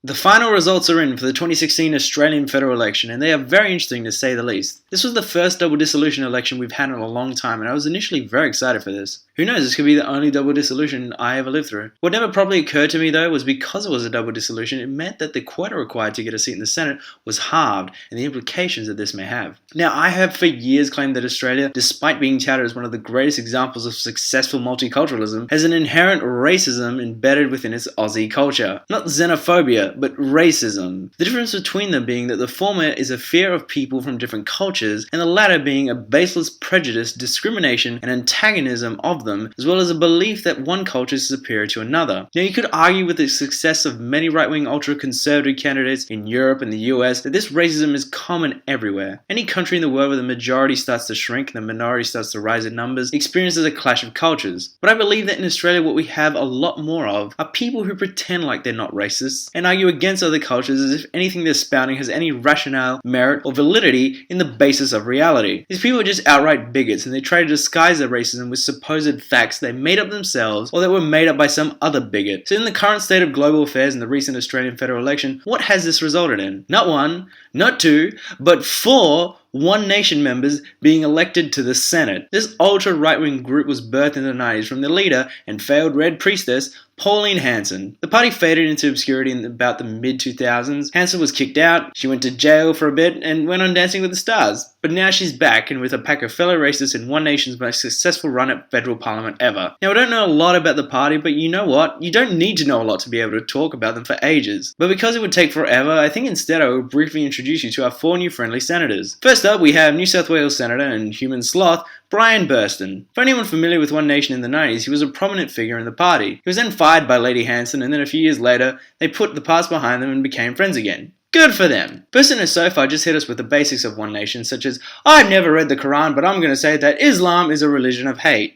The final results are in for the 2016 Australian federal election, and they are very interesting to say the least. This was the first double dissolution election we've had in a long time, and I was initially very excited for this. Who knows, this could be the only double dissolution I ever lived through. What never probably occurred to me though was because it was a double dissolution, it meant that the quota required to get a seat in the Senate was halved, and the implications that this may have. Now, I have for years claimed that Australia, despite being touted as one of the greatest examples of successful multiculturalism, has an inherent racism embedded within its Aussie culture. Not xenophobia, but racism. The difference between them being that the former is a fear of people from different cultures, and the latter being a baseless prejudice, discrimination, and antagonism of them, as well as a belief that one culture is superior to another. Now, you could argue with the success of many right-wing ultra-conservative candidates in Europe and the US that this racism is common everywhere. Any country in the world where the majority starts to shrink and the minority starts to rise in numbers experiences a clash of cultures. But I believe that in Australia what we have a lot more of are people who pretend like they're not racist and argue against other cultures as if anything they're spouting has any rationale, merit, or validity in the basis of reality. These people are just outright bigots, and they try to disguise their racism with supposed facts they made up themselves or that were made up by some other bigot. So in the current state of global affairs in the recent Australian federal election, what has this resulted in? Not one, not two, but four One Nation members being elected to the Senate. This ultra right-wing group was birthed in the 90s from the leader and failed Red Priestess, Pauline Hanson. The party faded into obscurity in about the mid-2000s. Hanson was kicked out, she went to jail for a bit, and went on Dancing with the Stars. But now she's back, and with a pack of fellow racists in One Nation's most successful run at federal parliament ever. Now, I don't know a lot about the party, but you know what? You don't need to know a lot to be able to talk about them for ages. But because it would take forever, I think instead I will briefly introduce you to our four new friendly senators. First up, we have New South Wales Senator and human sloth, Brian Burston. For anyone familiar with One Nation in the 90s, he was a prominent figure in the party. He was then fired by Lady Hanson, and then a few years later, they put the past behind them and became friends again. Good for them. Burston has so far just hit us with the basics of One Nation, such as, I've never read the Quran, but I'm going to say that Islam is a religion of hate.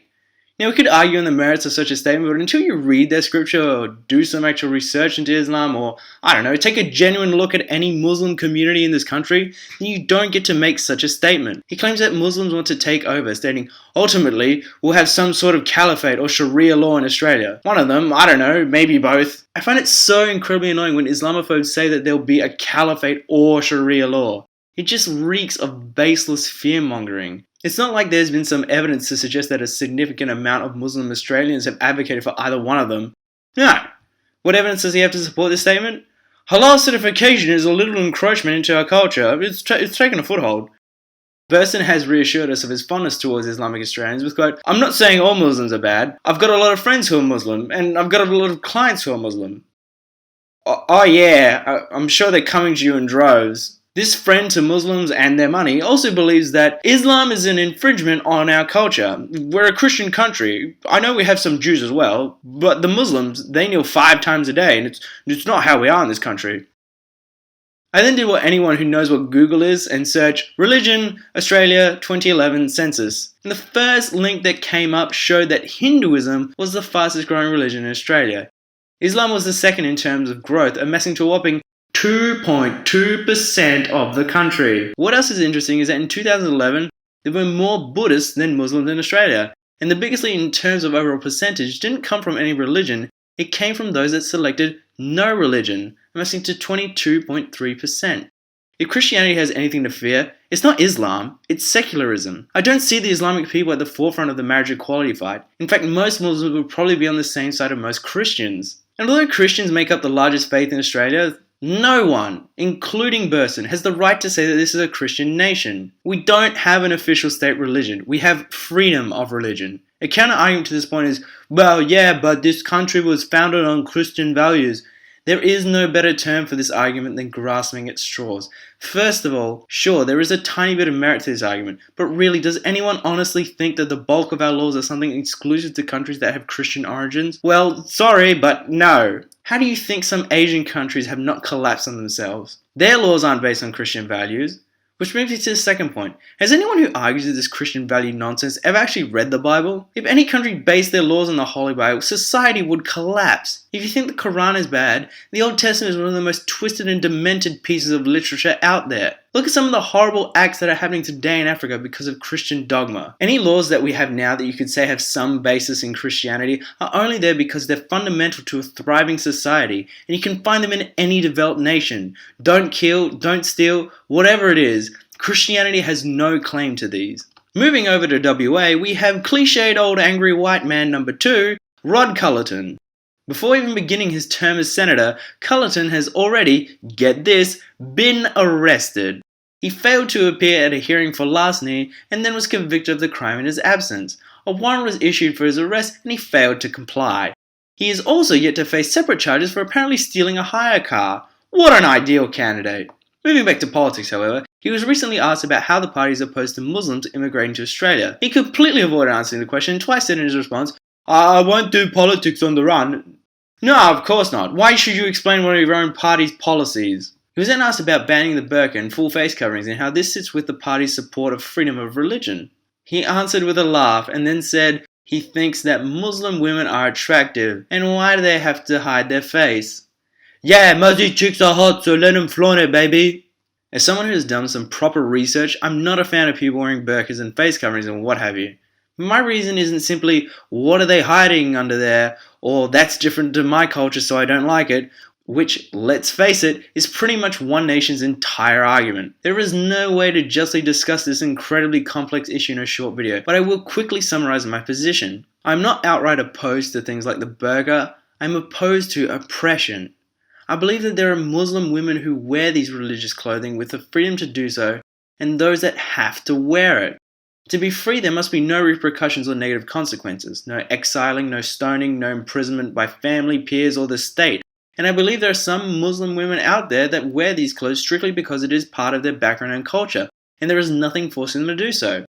Now, we could argue on the merits of such a statement, but until you read their scripture or do some actual research into Islam or, I don't know, take a genuine look at any Muslim community in this country, then you don't get to make such a statement. He claims that Muslims want to take over, stating, ultimately, we'll have some sort of caliphate or Sharia law in Australia. One of them, I don't know, maybe both. I find it so incredibly annoying when Islamophobes say that there'll be a caliphate or Sharia law. It just reeks of baseless fear-mongering. It's not like there's been some evidence to suggest that a significant amount of Muslim Australians have advocated for either one of them. No. What evidence does he have to support this statement? Halal certification is a little encroachment into our culture. It's taken a foothold. Burston has reassured us of his fondness towards Islamic Australians with, quote, I'm not saying all Muslims are bad. I've got a lot of friends who are Muslim, and I've got a lot of clients who are Muslim. Oh yeah, I'm sure they're coming to you in droves. This friend to Muslims and their money also believes that Islam is an infringement on our culture. We're a Christian country. I know we have some Jews as well, but the Muslims, they kneel 5 times a day, and it's not how we are in this country. I then did what anyone who knows what Google is and search Religion Australia 2011 Census. And the first link that came up showed that Hinduism was the fastest growing religion in Australia. Islam was the second in terms of growth, amassing to a whopping 2.2% of the country. What else is interesting is that in 2011, there were more Buddhists than Muslims in Australia. And the biggest lead in terms of overall percentage didn't come from any religion, it came from those that selected no religion, amassing to 22.3%. If Christianity has anything to fear, it's not Islam, it's secularism. I don't see the Islamic people at the forefront of the marriage equality fight. In fact, most Muslims would probably be on the same side of most Christians. And although Christians make up the largest faith in Australia, no one, including Burston, has the right to say that this is a Christian nation. We don't have an official state religion. We have freedom of religion. A counter-argument to this point is, well, yeah, but this country was founded on Christian values. There is no better term for this argument than grasping at straws. First of all, sure, there is a tiny bit of merit to this argument, but really, does anyone honestly think that the bulk of our laws are something exclusive to countries that have Christian origins? Well, sorry, but no. How do you think some Asian countries have not collapsed on themselves? Their laws aren't based on Christian values. Which brings me to the second point. Has anyone who argues that this Christian value nonsense ever actually read the Bible? If any country based their laws on the Holy Bible, society would collapse. If you think the Quran is bad, the Old Testament is one of the most twisted and demented pieces of literature out there. Look at some of the horrible acts that are happening today in Africa because of Christian dogma. Any laws that we have now that you could say have some basis in Christianity are only there because they're fundamental to a thriving society, and you can find them in any developed nation. Don't kill, don't steal, whatever it is, Christianity has no claim to these. Moving over to WA, we have cliched old angry white man number 2, Rod Cullerton. Before even beginning his term as senator, Cullerton has already, get this, been arrested. He failed to appear at a hearing for larceny and then was convicted of the crime in his absence. A warrant was issued for his arrest and he failed to comply. He is also yet to face separate charges for apparently stealing a hire car. What an ideal candidate! Moving back to politics, however, he was recently asked about how the party is opposed to Muslims immigrating to Australia. He completely avoided answering the question and twice said in his response, "I won't do politics on the run." No, of course not. Why should you explain one of your own party's policies? He was then asked about banning the burqa and full face coverings and how this sits with the party's support of freedom of religion. He answered with a laugh and then said he thinks that Muslim women are attractive and why do they have to hide their face? Yeah, Muzzy chicks are hot, so let them flaunt it, baby. As someone who has done some proper research, I'm not a fan of people wearing burqas and face coverings and what have you. My reason isn't simply, what are they hiding under there, or that's different to my culture so I don't like it, which, let's face it, is pretty much one nation's entire argument. There is no way to justly discuss this incredibly complex issue in a short video, but I will quickly summarize my position. I'm not outright opposed to things like the burqa, I'm opposed to oppression. I believe that there are Muslim women who wear these religious clothing with the freedom to do so, and those that have to wear it. To be free, there must be no repercussions or negative consequences, no exiling, no stoning, no imprisonment by family, peers, or the state. And I believe there are some Muslim women out there that wear these clothes strictly because it is part of their background and culture, and there is nothing forcing them to do so.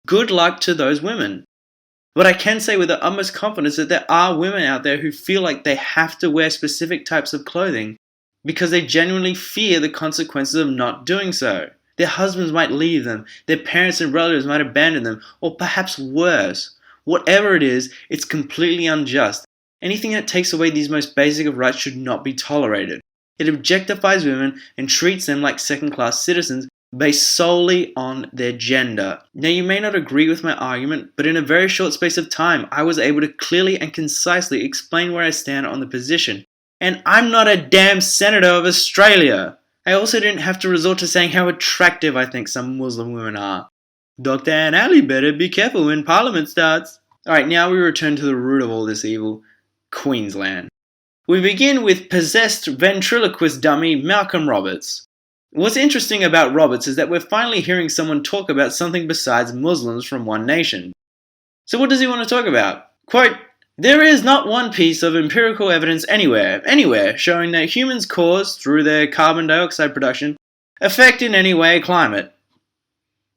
Good luck to those women. But I can say with the utmost confidence that there are women out there who feel like they have to wear specific types of clothing because they genuinely fear the consequences of not doing so. Their husbands might leave them, their parents and relatives might abandon them, or perhaps worse. Whatever it is, it's completely unjust. Anything that takes away these most basic of rights should not be tolerated. It objectifies women and treats them like second-class citizens based solely on their gender. Now you may not agree with my argument, but in a very short space of time, I was able to clearly and concisely explain where I stand on the position. And I'm not a damn senator of Australia! I also didn't have to resort to saying how attractive I think some Muslim women are. Dr. Anne Ali better be careful when Parliament starts. Alright, now we return to the root of all this evil, Queensland. We begin with possessed ventriloquist dummy Malcolm Roberts. What's interesting about Roberts is that we're finally hearing someone talk about something besides Muslims from one nation. So what does he want to talk about? Quote, "There is not one piece of empirical evidence anywhere, showing that humans cause, through their carbon dioxide production, affect in any way climate."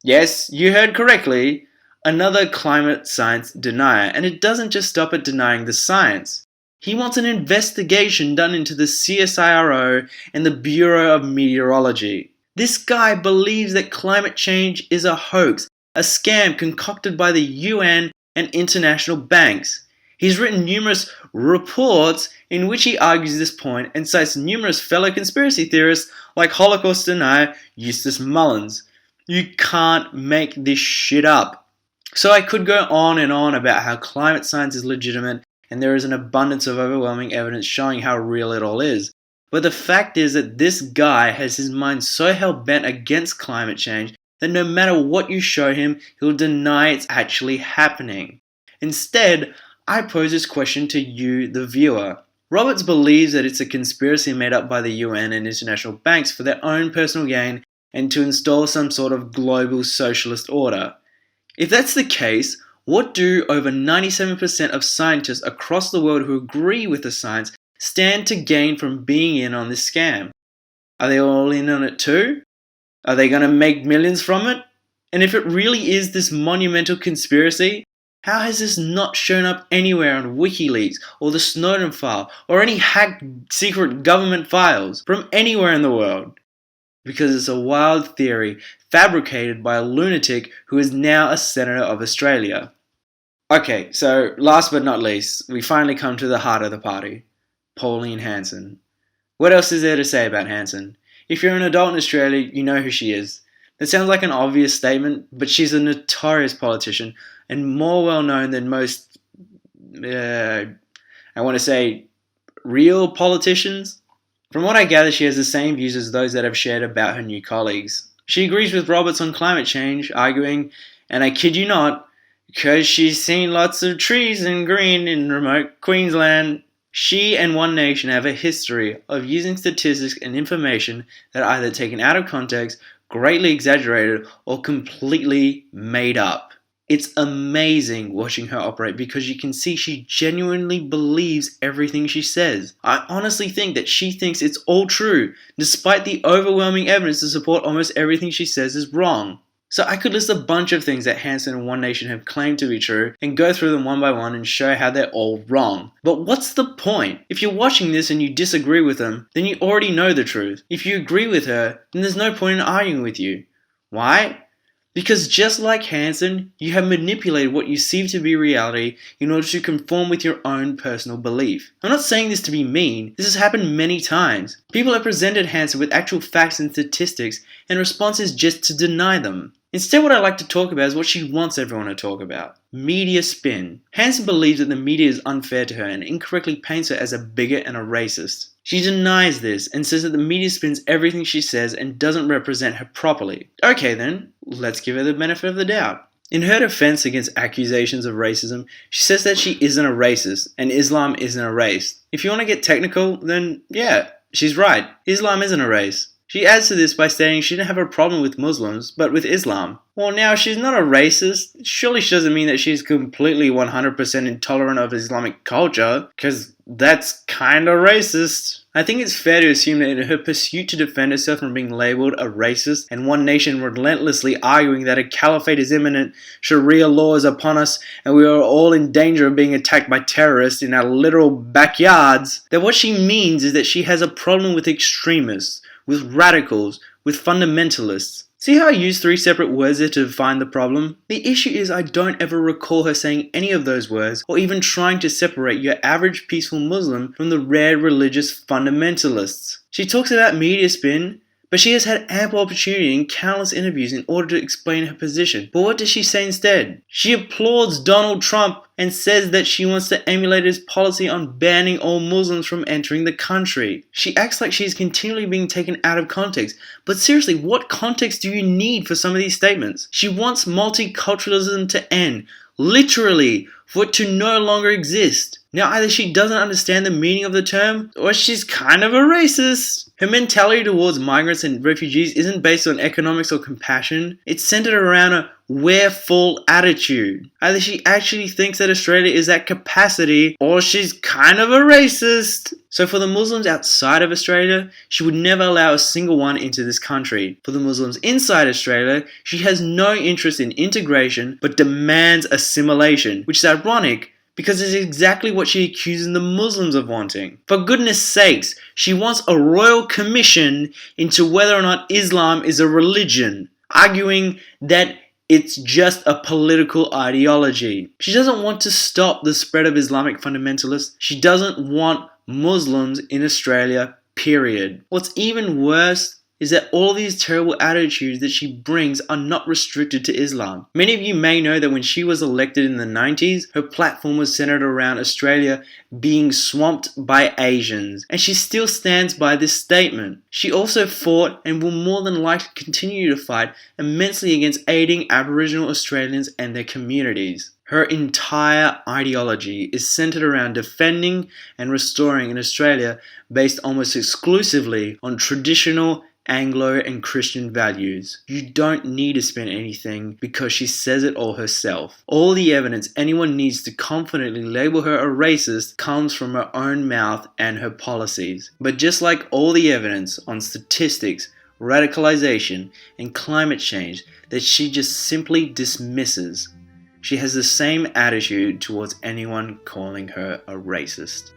Yes, you heard correctly, another climate science denier, and it doesn't just stop at denying the science. He wants an investigation done into the CSIRO and the Bureau of Meteorology. This guy believes that climate change is a hoax, a scam concocted by the UN and international banks. He's written numerous reports in which he argues this point and cites numerous fellow conspiracy theorists like Holocaust denier Eustace Mullins. You can't make this shit up. So I could go on and on about how climate science is legitimate and there is an abundance of overwhelming evidence showing how real it all is. But the fact is that this guy has his mind so hell-bent against climate change that no matter what you show him, he'll deny it's actually happening. Instead, I pose this question to you, the viewer. Roberts believes that it's a conspiracy made up by the UN and international banks for their own personal gain and to install some sort of global socialist order. If that's the case, what do over 97% of scientists across the world who agree with the science stand to gain from being in on this scam? Are they all in on it too? Are they going to make millions from it? And if it really is this monumental conspiracy, how has this not shown up anywhere on WikiLeaks or the Snowden file or any hacked secret government files from anywhere in the world? Because it's a wild theory fabricated by a lunatic who is now a senator of Australia. Okay, so last but not least, we finally come to the heart of the party. Pauline Hanson. What else is there to say about Hanson? If you're an adult in Australia, you know who she is. That sounds like an obvious statement, but she's a notorious politician and more well known than most, I want to say, real politicians. From what I gather, she has the same views as those that I've shared about her new colleagues. She agrees with Roberts on climate change, arguing, and I kid you not, because she's seen lots of trees and green in remote Queensland. She and One Nation have a history of using statistics and information that are either taken out of context, greatly exaggerated, or completely made up. It's amazing watching her operate because you can see she genuinely believes everything she says. I honestly think that she thinks it's all true, despite the overwhelming evidence to support almost everything she says is wrong. So I could list a bunch of things that Hanson and One Nation have claimed to be true and go through them one by one and show how they're all wrong. But what's the point? If you're watching this and you disagree with them, then you already know the truth. If you agree with her, then there's no point in arguing with you. Why? Because just like Hanson, you have manipulated what you see to be reality in order to conform with your own personal belief. I'm not saying this to be mean, this has happened many times. People have presented Hanson with actual facts and statistics, and response is just to deny them. Instead, what I like to talk about is what she wants everyone to talk about. Media spin. Hanson believes that the media is unfair to her and incorrectly paints her as a bigot and a racist. She denies this and says that the media spins everything she says and doesn't represent her properly. Okay then, let's give her the benefit of the doubt. In her defense against accusations of racism, she says that she isn't a racist and Islam isn't a race. If you want to get technical, then yeah, she's right. Islam isn't a race. She adds to this by stating she didn't have a problem with Muslims, but with Islam. Well, now, if she's not a racist, surely she doesn't mean that she's completely 100% intolerant of Islamic culture, because that's kinda racist. I think it's fair to assume that in her pursuit to defend herself from being labelled a racist, and One Nation relentlessly arguing that a caliphate is imminent, Sharia law is upon us, and we are all in danger of being attacked by terrorists in our literal backyards, that what she means is that she has a problem with extremists, with radicals, with fundamentalists. See how I use 3 separate words there to define the problem? The issue is I don't ever recall her saying any of those words or even trying to separate your average peaceful Muslim from the rare religious fundamentalists. She talks about media spin, but she has had ample opportunity in countless interviews in order to explain her position. But what does she say instead? She applauds Donald Trump and says that she wants to emulate his policy on banning all Muslims from entering the country. She acts like she's continually being taken out of context. But seriously, what context do you need for some of these statements? She wants multiculturalism to end, literally, for it to no longer exist. Now, either she doesn't understand the meaning of the term, or she's kind of a racist. Her mentality towards migrants and refugees isn't based on economics or compassion. It's centered around a we're full attitude. Either she actually thinks that Australia is at capacity, or she's kind of a racist. So for the Muslims outside of Australia, she would never allow a single one into this country. For the Muslims inside Australia, she has no interest in integration, but demands assimilation, which is ironic because it's exactly what she accuses the Muslims of wanting. For goodness sakes, she wants a royal commission into whether or not Islam is a religion, arguing that it's just a political ideology. She doesn't want to stop the spread of Islamic fundamentalists. She doesn't want Muslims in Australia, period. What's even worse is that all these terrible attitudes that she brings are not restricted to Islam. Many of you may know that when she was elected in the 90s, her platform was centered around Australia being swamped by Asians, and she still stands by this statement. She also fought, and will more than likely continue to fight, immensely against aiding Aboriginal Australians and their communities. Her entire ideology is centered around defending and restoring an Australia based almost exclusively on traditional Anglo and Christian values. You don't need to spin anything because she says it all herself. All the evidence anyone needs to confidently label her a racist comes from her own mouth and her policies. But just like all the evidence on statistics, radicalization, and climate change that she just simply dismisses, she has the same attitude towards anyone calling her a racist.